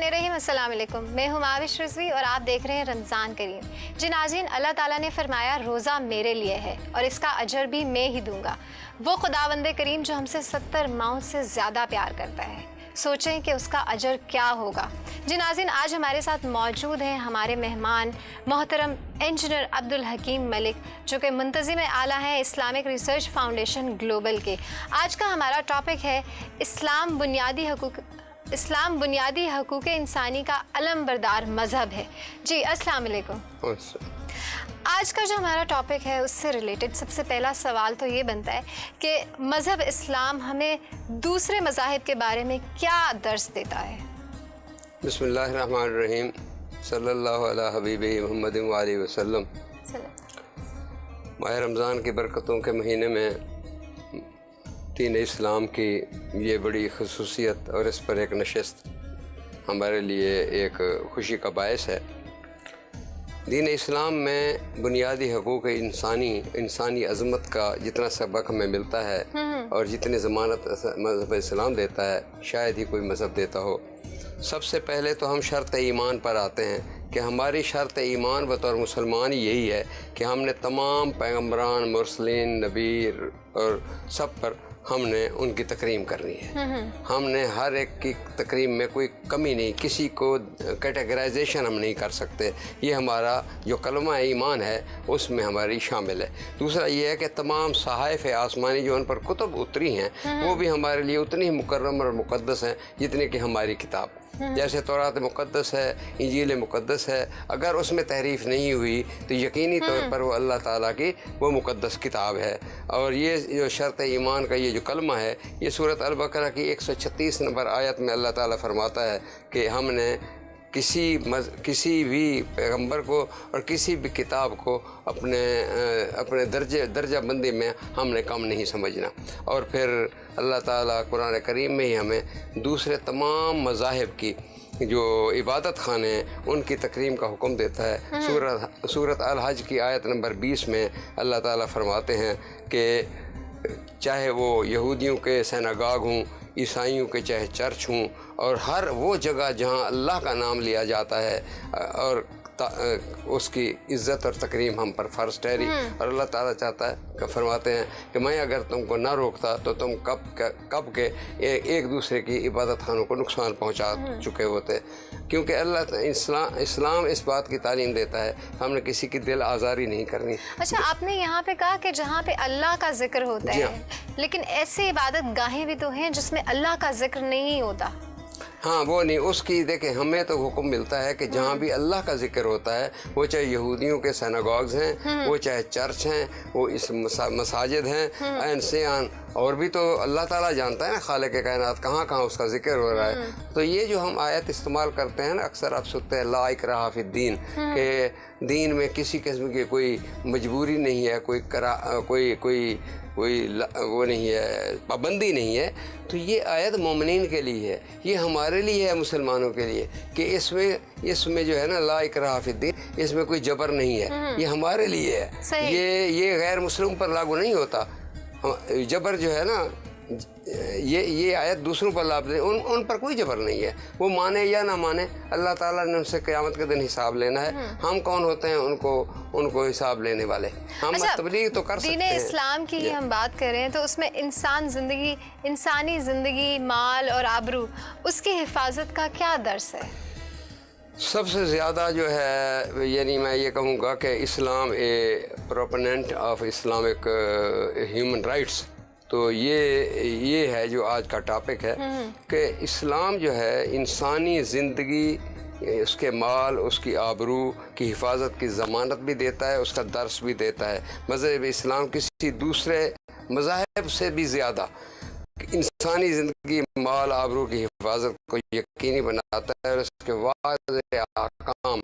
अस्सलाम वालेकुम। मैं हूँ माविश रिजवी और आप देख रहे हैं रमज़ान करीम। जी नाज़रीन, अल्लाह ताला ने फरमाया रोज़ा मेरे लिए है और इसका अजर भी मैं ही दूंगा। वो खुदावंदे करीम जो हमसे 70 माओं से ज़्यादा प्यार करता है, सोचें कि उसका अजर क्या होगा। जी नाज़रीन, आज हमारे साथ मौजूद हैं हमारे मेहमान मोहतरम इंजीनियर अब्दुल हकीम मलिक, जो कि मुंतज़िम आला हैं इस्लामिक रिसर्च फाउंडेशन ग्लोबल के। आज का हमारा टॉपिक है इस्लाम बुनियादी हकूक़ इंसानी का अलमबरदार मज़हब है। जी अस्सलाम वालेकुम। आज का जो हमारा टॉपिक है उससे रिलेटेड सबसे पहला सवाल तो ये बनता है कि मज़हब इस्लाम हमें दूसरे मज़ाहिब के बारे में क्या दर्स देता है। बिस्मिल्लाहिर्रहमानिर्रहीम, सल्लल्लाहु अला हबीबी मुहम्मद व आलिहि वसल्लम। माह रमज़ान की बरकतों के महीने में दीन इस्लाम की ये बड़ी खसूसियत और इस पर एक नशस्त हमारे लिए एक खुशी का बायस है। दीन इस्लाम में बुनियादी हकूक़ इंसानी अज़मत का जितना सबक हमें मिलता है और जितनी ज़मानत मज़हब इस्लाम देता है, शायद ही कोई मज़हब देता हो। सबसे पहले तो हम शर्त ईमान पर आते हैं कि हमारी शर्त ईमान बतौर मुसलमान यही है कि हमने तमाम पैगम्बरान, मुरसलीन, नबी और सब पर हमने उनकी तकरीम करनी है। हमने हर एक की तकरीम में कोई कमी नहीं, किसी को कैटेगराइजेशन हम नहीं कर सकते। ये हमारा जो कलमा ईमान है उसमें हमारी शामिल है। दूसरा ये है कि तमाम सहाइफ़ आसमानी जो उन पर कुतुब उतरी हैं वो भी हमारे लिए उतनी ही मुकर्रम और मुक़द्दस हैं जितनी कि हमारी किताब। जैसे तौरात मुक़द्दस है, इंजील मुक़द्दस है, अगर उसमें तहरीफ़ नहीं हुई तो यकीनी तौर पर वो अल्लाह ताला की वो मुक़द्दस किताब है। और ये जो शर्त ईमान का ये जो कलमा है, ये सूरत अल बकरा की 136 नंबर आयत में अल्लाह ताला फरमाता है कि हमने किसी भी पैगंबर को और किसी भी किताब को अपने दर्जा बंदी में हमने कम नहीं समझना। और फिर अल्लाह ताला कुरान करीम में ही हमें दूसरे तमाम मज़ाहिब की जो इबादत खाने हैं उनकी तकरीम का हुक्म देता है। सूरत अल हज की आयत नंबर 20 में अल्लाह ताला फरमाते हैं कि चाहे वो यहूदियों के सिनागॉग हों, ईसाइयों के चाहे चर्च हों, और हर वो जगह जहाँ अल्लाह का नाम लिया जाता है और उसकी इज़्ज़त और तकरीम हम पर फ़र्ज़ ठहरी। और अल्लाह ताला चाहता है कि फरमाते हैं कि मैं अगर तुमको ना रोकता तो तुम कब के एक दूसरे की इबादत खानों को नुकसान पहुंचा चुके होते। क्योंकि इस्लाम इस बात की तालीम देता है हमने किसी की दिल आज़ारी नहीं करनी। अच्छा, आपने यहाँ पे कहा कि जहाँ पे अल्लाह का जिक्र होता है, लेकिन ऐसे इबादत गाहें भी तो हैं जिसमें अल्लाह का जिक्र नहीं होता। हाँ, वो नहीं, उसकी देखें हमें तो हुक्म मिलता है कि जहाँ भी अल्लाह का जिक्र होता है, वो चाहे यहूदियों के सिनागॉग्स हैं, वो चाहे चर्च हैं, वो इस मसाजिद हैं, ऐन से आन, और भी तो अल्लाह ताला जानता है ना खालिक के कायनात कहाँ कहाँ उसका जिक्र हो रहा है। तो ये जो हम आयत इस्तेमाल करते हैं ना, अक्सर आप सुनते हैं ला इकराहा फिद्दीन, के दीन में किसी किस्म की कोई मजबूरी नहीं है, कोई वो नहीं है, पाबंदी नहीं है। तो ये आयत मोमिनीन के लिए है, ये हमारे लिए है, मुसलमानों के लिए, कि इसमें जो है ना ला इकराहा फिद्दीन, इसमें कोई जबर नहीं है, ये हमारे लिए है। ये गैर मुस्लिम पर लागू नहीं होता। जबर जो है ना, ये आयत दूसरों पर लाभ दे, उन पर कोई जबर नहीं है। वो माने या ना माने, अल्लाह ताला ने उनसे क़यामत के दिन हिसाब लेना है। हम कौन होते हैं उनको हिसाब लेने वाले? हम तबलीग तो कर सकते हैं। दीन इस्लाम की हम बात करें तो उसमें इंसानी ज़िंदगी, माल और आबरू, उसकी हिफाजत का क्या दर्स है? सबसे ज़्यादा जो है, यानी मैं ये कहूँगा कि Islam a proponent of Islamic human rights, तो ये है जो आज का टॉपिक है कि इस्लाम जो है इंसानी ज़िंदगी, उसके माल, उसकी आबरू की हिफाजत की ज़मानत भी देता है, उसका दर्स भी देता है। मज़हब इस्लाम किसी दूसरे मज़ाहिब से भी ज़्यादा इंसानी ज़िंदगी, माल, आबरू की हिफाजत को यकीनी बनाता है और उसके वाज़ेह अहकाम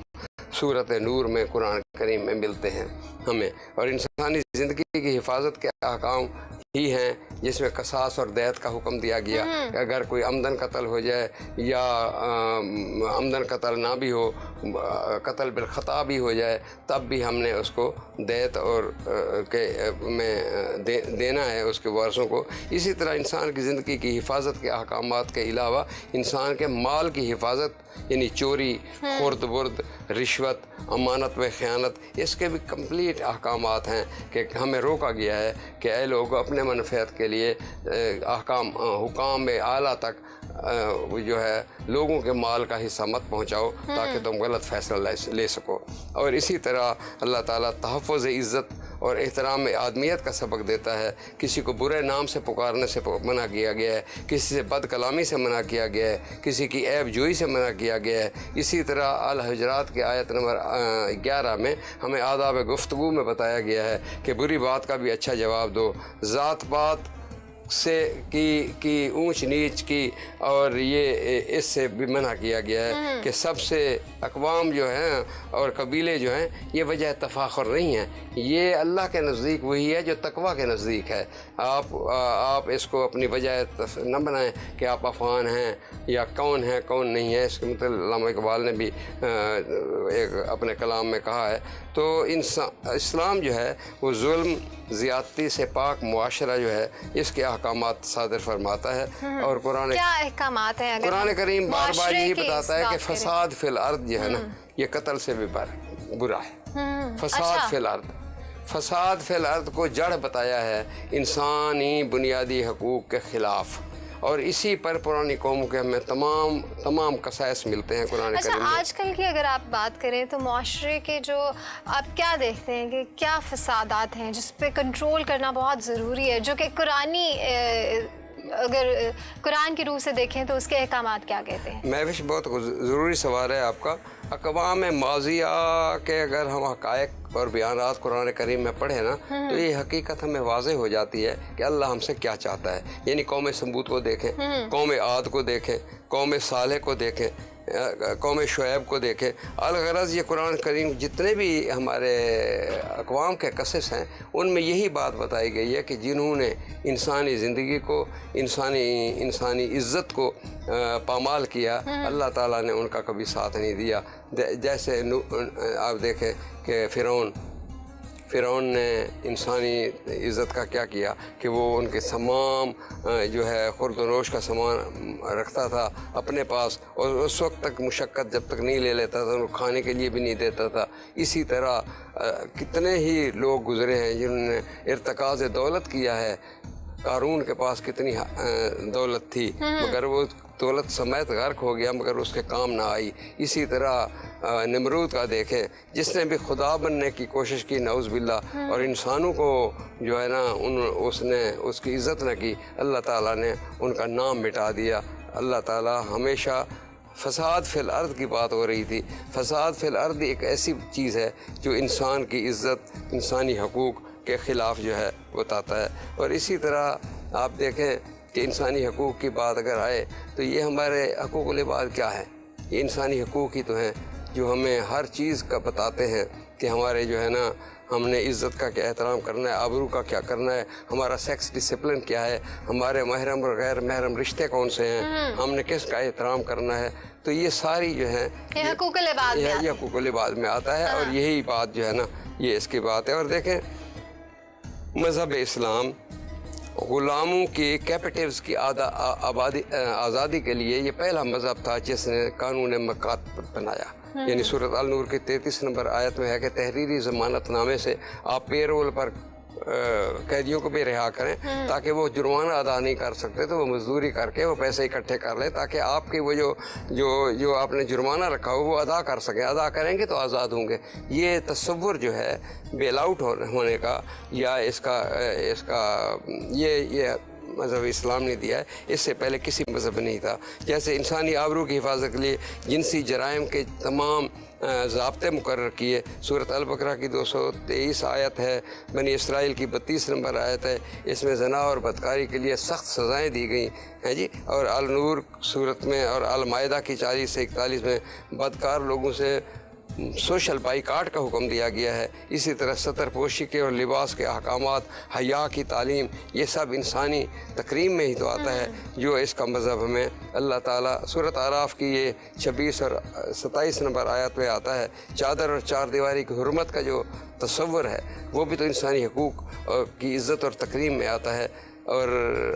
सूरत नूर में, कुरान करीम में मिलते हैं हमें। और इंसानी ज़िंदगी की हिफाजत के अहकाम ही हैं जिसमें कसास और दैत का हुक्म दिया गया। अगर कोई आमदन कत्ल हो जाए या आमदन कत्ल ना भी हो, कत्ल बिल खता भी हो जाए, तब भी हमने उसको दैत और देना है उसके वारसों को। इसी तरह इंसान की ज़िंदगी की हिफाजत के अहकामात के अलावा इंसान के माल की हिफाजत यानी चोरी, खुर्द बुर्द, रिश्वत, अमानत व ख़यानत, इसके भी कंप्लीट अहकामात हैं कि हमें रोका गया है कि ऐ लोग अपने मनफ़ियत के लिए हुकाम आला तक जो है लोगों के माल का हिस्सा मत पहुँचाओ ताकि तुम गलत फ़ैसला ले सको। और इसी तरह अल्लाह ताला तहफ़्फ़ुज़ इज़्ज़त और एहतराम आदमियत का सबक देता है। किसी को बुरे नाम से पुकारने से मना किया गया है, किसी से बद कलामी से मना किया गया है, किसी की ऐब जोई से मना किया गया है। इसी तरह अल हुजरात की आयत नंबर 11 में हमें आदाब गुफ्तगू में बताया गया है कि बुरी बात का भी अच्छा जवाब दो, ज़ात पात से की ऊंच नीच की, और ये इससे भी मना किया गया है कि सबसे अक़वाम जो हैं और कबीले जो हैं ये वजह तफ़ाख़ुर नहीं है, ये अल्लाह के नज़दीक वही है जो तकवा के नज़दीक है। आप इसको अपनी वजह न बनाएं कि आप अफ़गान हैं या कौन है कौन नहीं है। इसके मतलब अल्लामा इकबाल ने भी एक अपने कलाम में कहा है। तो इस्लाम जो है वो जुल्म ज़ियादती से पाक मुआशरा जो है इसके अहकामात सादर फरमाता है। और कुरान हैं? कुरान करीम बार बार यही बताता है कि फसाद फिल अर्द जो है ना ये कत्ल से भी बुरा है। फसाद फिल अर्द, फसाद फिल अर्द को जड़ बताया है इंसानी बुनियादी हकूक़ के ख़िलाफ़, और इसी पर पुरानी कौमों के हमें तमाम कसाइस मिलते हैं कुरान करीम में। आजकल की अगर आप बात करें तो माशरे के जो आप क्या देखते हैं कि क्या फसादात हैं जिस पे कंट्रोल करना बहुत ज़रूरी है, जो कि अगर कुरान की रूह से देखें तो उसके अहकामात क्या कहते हैं? महविश बहुत ज़रूरी सवाल है आपका। अक़वाम माज़िया के अगर हम हक़ाइक़ और बयानात कुरान करीम में पढ़े ना तो ये हकीकत हमें वाज़ेह हो जाती है कि अल्लाह हमसे क्या चाहता है। यानी कौम समूद को देखें, कौम आद को देखें, कौम सालेह को देखें, कौम शुएब को देखें। अलगरज़ ये कुरान करीम जितने भी हमारे अक़वाम के कसस हैं उनमें यही बात बताई गई है कि जिन्होंने इंसानी ज़िंदगी को, इंसानी इज़्ज़त को पामाल किया, अल्लाह ताला ने उनका कभी साथ नहीं दिया। जैसे आप देखें कि फ़िरौन ने इंसानी इज़्ज़त का क्या किया कि वो उनके तमाम जो है खुर्दनोश का सामान रखता था अपने पास, और उस वक्त तक मुशक्क़त जब तक नहीं ले लेता था उनको खाने के लिए भी नहीं देता था। इसी तरह कितने ही लोग गुज़रे हैं जिन्होंने इर्तिकाज़ दौलत किया है। कारून के पास कितनी दौलत थी मगर वो दौलत समेत गर्क हो गया मगर उसके काम ना आई। इसी तरह नमरूद का देखें जिसने भी खुदा बनने की कोशिश की नौज़ बिल्ला, और इंसानों को जो है ना उसने उसकी इज़्ज़त न की, अल्लाह ताला ने उनका नाम मिटा दिया। अल्लाह ताला हमेशा फसाद फिल अर्द की बात हो रही थी। फसाद फिल अर्द एक ऐसी चीज़ है जो इंसान की इज़्ज़त, इंसानी हकूक़ के ख़िलाफ़ जो है बताता है। और इसी तरह आप देखें कि इंसानी हकूक़ की बात अगर आए तो ये हमारे हकूक़ुल इबाद क्या है, ये इंसानी हकूक़ ही तो हैं जो हमें हर चीज़ का बताते हैं कि हमारे जो है ना हमने इज़्ज़त का क्या एहतराम करना है, आबरू का क्या करना है, हमारा सेक्स डिसिप्लिन क्या है, हमारे महरम और गैर महरम रिश्ते कौन से हैं, हमने किसका एहतराम करना है। तो ये सारी जो है ये हकूक़ुल इबाद में आता है। और यही बात जो है ना ये इसकी बात है। और देखें मज़हब इस्लाम ग़ुलामों के कैपिटल्स की आज़ादी के लिए ये पहला मज़हब था जिसने कानून मकात बनाया। यानी सूरत अल नूर के 33 नंबर आयत में है कि तहरीरी ज़मानतनामे से आप पेरोल पर कैदियों को भी रिहा करें ताकि वो जुर्माना अदा नहीं कर सकते तो वो मजदूरी करके वो पैसे इकट्ठे कर लें ताकि आपके वो जो आपने जुर्माना रखा हो वो अदा कर सकें। अदा करेंगे तो आज़ाद होंगे। ये तसव्वुर जो है बेल आउट होने का या इसका ये मज़हब इस्लाम ने दिया है, इससे पहले किसी मज़हब नहीं था। जैसे इंसानी आबरू की हिफाजत के लिए जिनसी जराइम के तमाम ज़ाब्ते मुकर्रर किए। सूरत अल बकरा की 223 आयत है, बनी इसराइल की 32 नंबर आयत है, इसमें ज़ना और बदकारी के लिए सख्त सज़ाएँ दी गई हैं जी। और अल नूर सूरत में और अल मायदा की 40 से 41 में बदकार लोगों से सोशल बाइकाट का हुक्म दिया गया है। इसी तरह सतर पोशी के और लिबास के अहकामात, हया की तालीम, ये सब इंसानी तकरीम में ही तो आता है जो इसका मज़हब हमें अल्लाह ताला सूरत आराफ की ये 26 और 27 नंबर आयत में आता है। चादर और चार दीवारी की हुर्मत का जो तस्वर है वो भी तो इंसानी हकूक़ की इज़्ज़त और तकरीम में आता है। और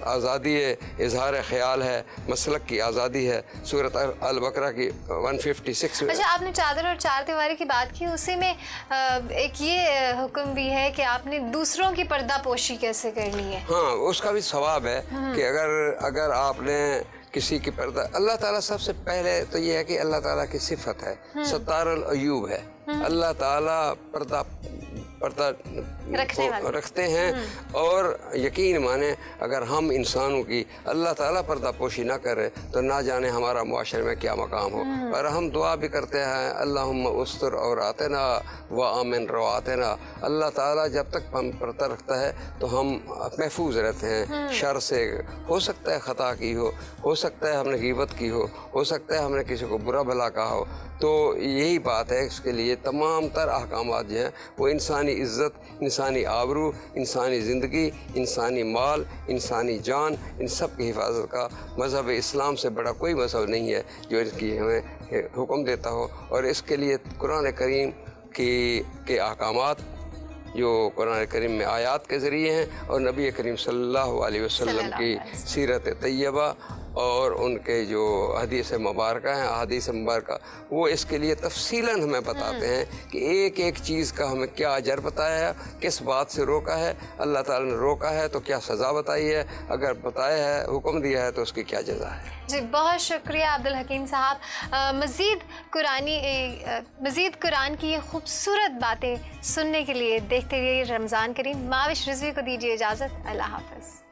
आज़ादी इजहार ख़याल है, मसलक की आज़ादी है, सूरत अल बकरा की 156 में। अच्छा, आपने चादर और चार दीवारी की बात की, उसी में एक ये हुक्म भी है कि आपने दूसरों की पर्दा पोशी कैसे करनी है। हाँ, उसका भी सवाब है कि अगर आपने किसी की पर्दा, अल्लाह ताला सबसे पहले तो ये है कि अल्लाह ताला की सिफत है, सत्तारुल अयूब है। अल्लाह ताला पर्दा रखते हैं। और यकीन माने अगर हम इंसानों की अल्लाह ताला पर्दा पोशी ना करे तो ना जाने हमारा मुआशरे में क्या मकाम हो। और हम दुआ भी करते हैं, अल्लाहुम्मा उस्तुर और आते ना व आमिन रवाते ना। अल्लाह ताला जब तक हम पर्दा रखता है तो हम महफूज रहते हैं शर से। हो सकता है ख़ता की हो सकता है हमने ग़ीबत की हो सकता है हमने किसी को बुरा भला कहा हो। तो यही बात है, इसके लिए तमाम तर अहकामात जो हैं वो इंसानी इज़्ज़त, इंसानी आबरू, इंसानी ज़िंदगी, इंसानी माल, इंसानी जान, इन सब की हिफाजत का मज़हब इस्लाम से बड़ा कोई मज़हब नहीं है जो इसकी हमें हुक्म देता हो। और इसके लिए कुरान करीम के अहकामात जो कुरान करीम में आयात के ज़रिए हैं और नबी करीम सल्लल्लाहु अलैहि वसल्लम की सीरत तैयबा और उनके जो हदीस मुबारक हैं, अहादीस मुबारक, वो इसके लिए तफसीलन हमें बताते हैं कि एक एक चीज़ का हमें क्या अजर बताया है, किस बात से रोका है, अल्लाह ताला ने रोका है तो क्या सज़ा बताई है, अगर बताया है, हुक्म दिया है तो उसकी क्या जज़ा है। जी, बहुत शुक्रिया अब्दुल हकीम साहब। मज़ीद कुरान की ये खूबसूरत बातें सुनने के लिए देखते रहिए रमज़ान करीम। माविश रिजवी को दीजिए इजाज़त। अल्लाह हाफ़िज़।